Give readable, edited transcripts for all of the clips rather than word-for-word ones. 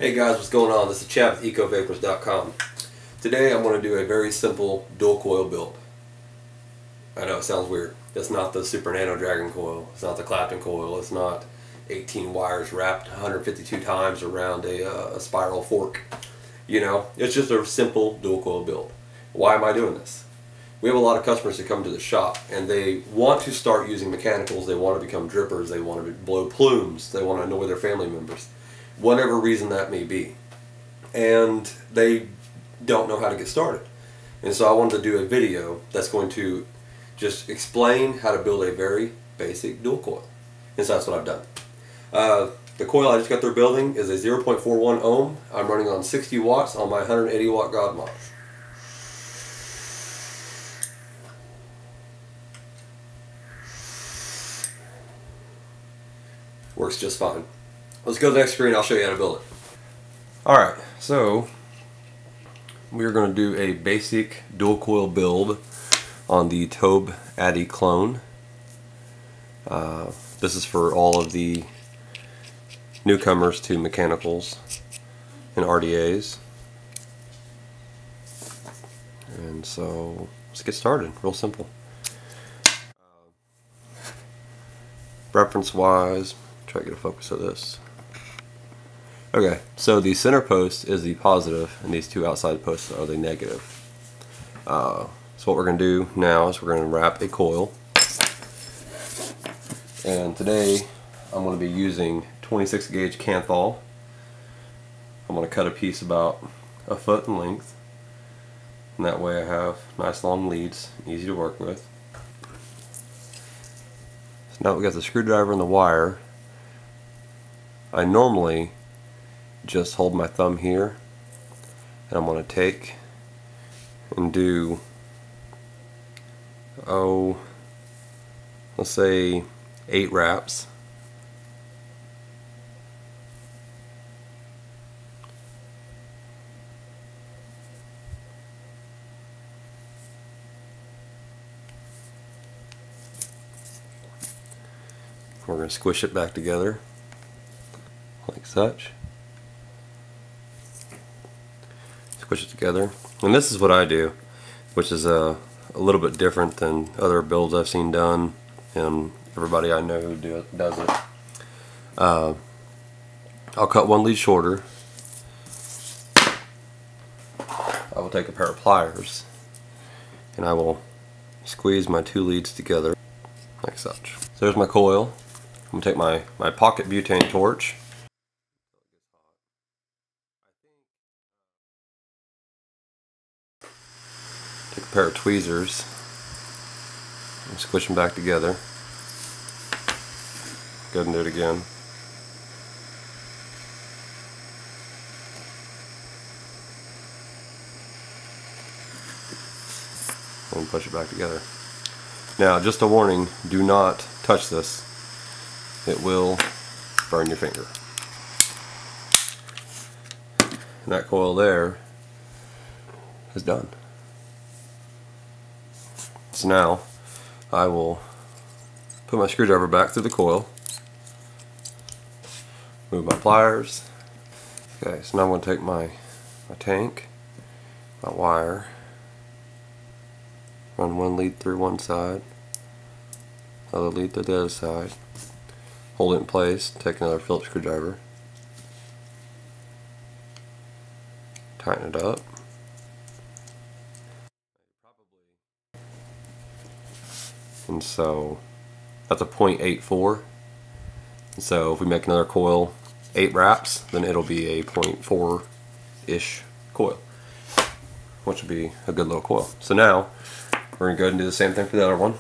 Hey guys, what's going on? This is Chad with ecovapors.com. Today I'm going to do a very simple dual coil build. I know it sounds weird. It's not the Super Nano Dragon coil. It's not the Clapton coil. It's not 18 wires wrapped 152 times around a spiral fork. You know, it's just a simple dual coil build. Why am I doing this? We have a lot of customers who come to the shop and they want to start using mechanicals. They want to become drippers. They want to blow plumes. They want to annoy their family members. Whatever reason that may be. And they don't know how to get started. And so I wanted to do a video that's going to just explain how to build a very basic dual coil. And so that's what I've done. The coil I just got through building is a 0.41 ohm. I'm running on 60 watts on my 180 watt God mod. Works just fine. Let's go to the next screen, I'll show you how to build it. Alright, so we're going to do a basic dual coil build on the Tobh Atty clone. This is for all of the newcomers to mechanicals and RDAs. And so let's get started, real simple. Reference wise, try to get a focus of this. Okay, so the center post is the positive and these two outside posts are the negative. So what we're going to do now is we're going to wrap a coil. And today I'm going to be using 26 gauge Kanthal. I'm going to cut a piece about a foot in length. And that way I have nice long leads, easy to work with. So now we got the screwdriver and the wire. I normally just hold my thumb here and I'm going to take and do, let's say 8 wraps. We're going to squish it back together like such. Squish it together, and this is what I do, which is a little bit different than other builds I've seen done and everybody I know who does it. I'll cut one lead shorter. I will take a pair of pliers and I will squeeze my two leads together like such. So there's my coil. I'm going to take my pocket butane torch. Take a pair of tweezers and squish them back together. Go ahead and do it again. And push it back together. Now, just a warning, do not touch this. It will burn your finger. And that coil there is done. So now I will put my screwdriver back through the coil, move my pliers. Okay, so now I'm going to take my tank, my wire, run one lead through one side, other lead to the other side, hold it in place, take another Phillips screwdriver, tighten it up. And so that's a 0.84. And so if we make another coil 8 wraps, then it'll be a 0.4-ish coil, which would be a good little coil. So now we're going to go ahead and do the same thing for the other one.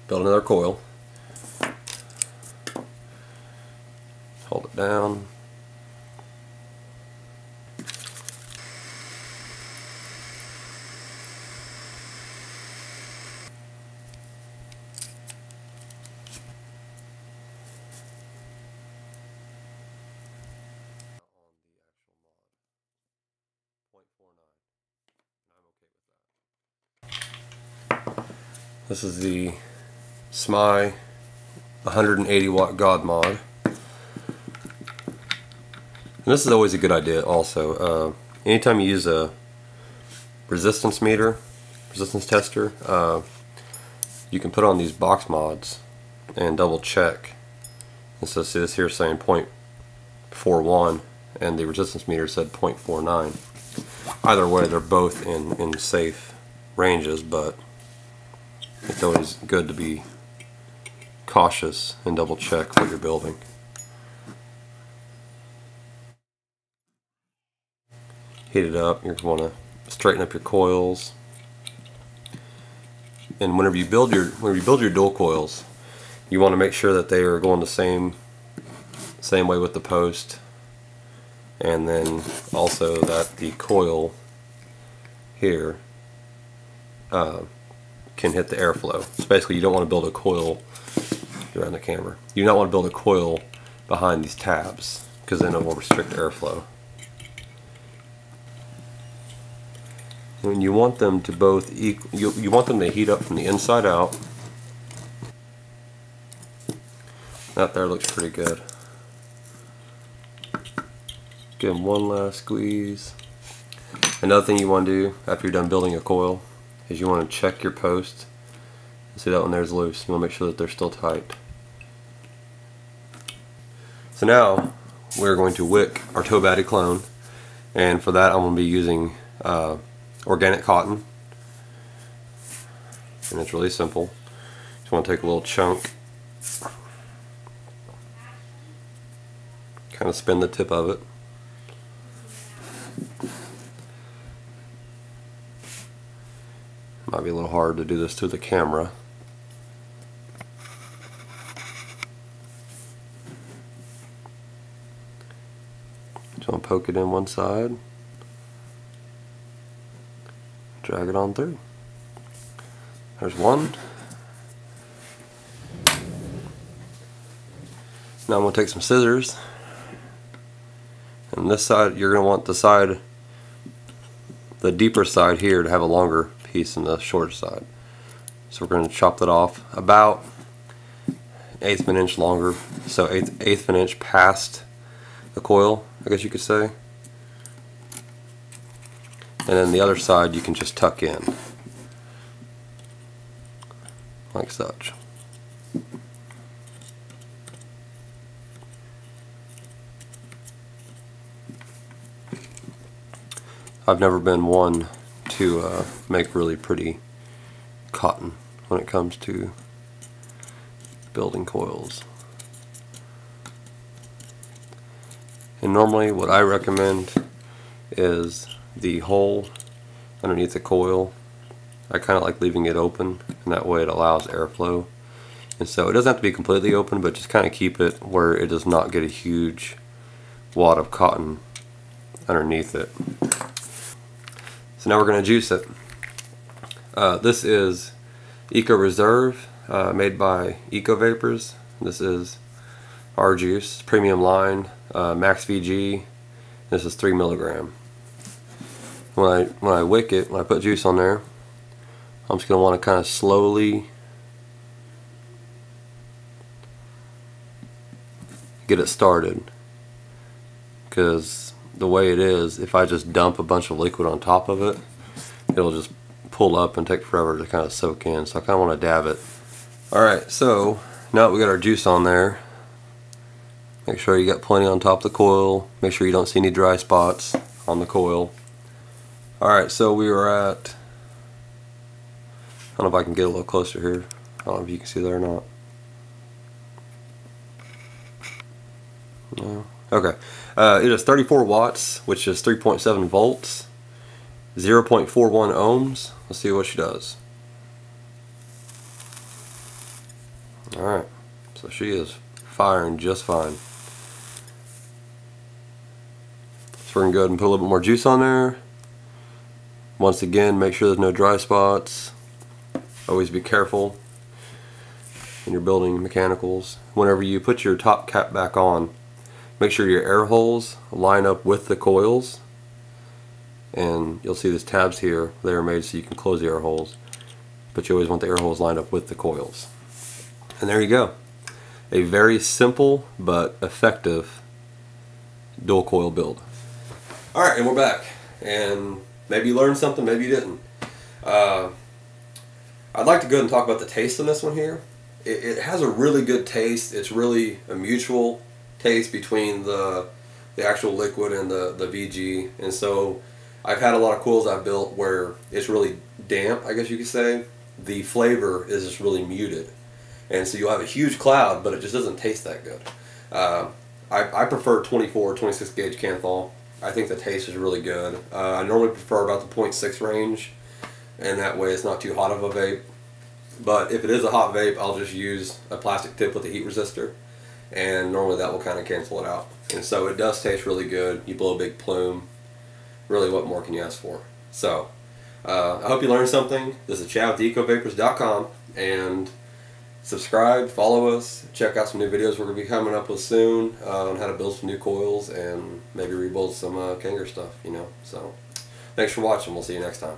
Build another coil. Hold it down. This is the SMI 180 watt God mod. And this is always a good idea also. Anytime you use a resistance meter, resistance tester, you can put on these box mods and double check. And so see this here saying 0.41 and the resistance meter said 0.49. Either way, they're both in safe ranges, but it's always good to be cautious and double check what you're building. Heat it up. You're going to want to straighten up your coils. And whenever you build your dual coils, you want to make sure that they are going the same way with the post, and then also that the coil here can hit the airflow. So basically, you don't want to build a coil around the camera. You do not want to build a coil behind these tabs, because then it will restrict airflow. And you want them to both you want them to heat up from the inside out. That there looks pretty good. Give them one last squeeze. Another thing you want to do after you're done building a coil is you want to check your post. See that one there's loose. You want to make sure that they're still tight. So now we're going to wick our Tobh Atty clone, and for that I'm going to be using organic cotton, and it's really simple. Just want to take a little chunk, kind of spin the tip of it. Might be a little hard to do this to the camera. Just want to poke it in one side, drag it on through. There's one. Now I'm going to take some scissors, and this side, you're going to want the deeper side here to have a longer piece than the shorter side. So we're going to chop that off about 1/8 of an inch longer, so eighth of an inch past the coil, I guess you could say. And then the other side you can just tuck in like such. I've never been one to make really pretty cotton when it comes to building coils. And normally what I recommend is the hole underneath the coil. I kind of like leaving it open, and that way it allows airflow. And so it doesn't have to be completely open, but just kind of keep it where it does not get a huge wad of cotton underneath it. So now we're going to juice it. This is Eco Reserve, made by Eco Vapors. This is our juice, premium line, max VG. This is 3 milligram. When I wick it, when I put juice on there, I'm just going to want to kind of slowly get it started, because the way it is, if I just dump a bunch of liquid on top of it, it'll just pull up and take forever to kind of soak in. So I kind of want to dab it. Alright, so now that we got our juice on there, make sure you got plenty on top of the coil. Make sure you don't see any dry spots on the coil. Alright, so we were at, I don't know if I can get a little closer here. I don't know if you can see that or not. No. Okay. It is 34 watts, which is 3.7 volts, 0.41 ohms. Let's see what she does. Alright, so she is firing just fine. So we're going to go ahead and put a little bit more juice on there. Once again, make sure there's no dry spots. Always be careful when you're building mechanicals. Whenever you put your top cap back on, make sure your air holes line up with the coils, and you'll see these tabs here. They are made so you can close the air holes, but you always want the air holes lined up with the coils. And there you go. A very simple but effective Dual Coil Build. Alright, and we're back. And maybe you learned something, maybe you didn't. I'd like to go ahead and talk about the taste on this one here. It has a really good taste. It's really a mutual taste between the actual liquid and the VG. And so I've had a lot of coils I've built where it's really damp, I guess you could say. The flavor is just really muted. And so you'll have a huge cloud, but it just doesn't taste that good. I prefer 24, 26 gauge Canthal. I think the taste is really good. I normally prefer about the 0.6 range, and that way it's not too hot of a vape. But if it is a hot vape, I'll just use a plastic tip with a heat resistor, and normally that will kind of cancel it out. And so it does taste really good. You blow a big plume. Really, what more can you ask for? So, I hope you learned something. This is Chad with ecovapors.com, and subscribe, follow us, check out some new videos we're going to be coming up with soon on how to build some new coils and maybe rebuild some Kanger stuff, you know. So, thanks for watching. We'll see you next time.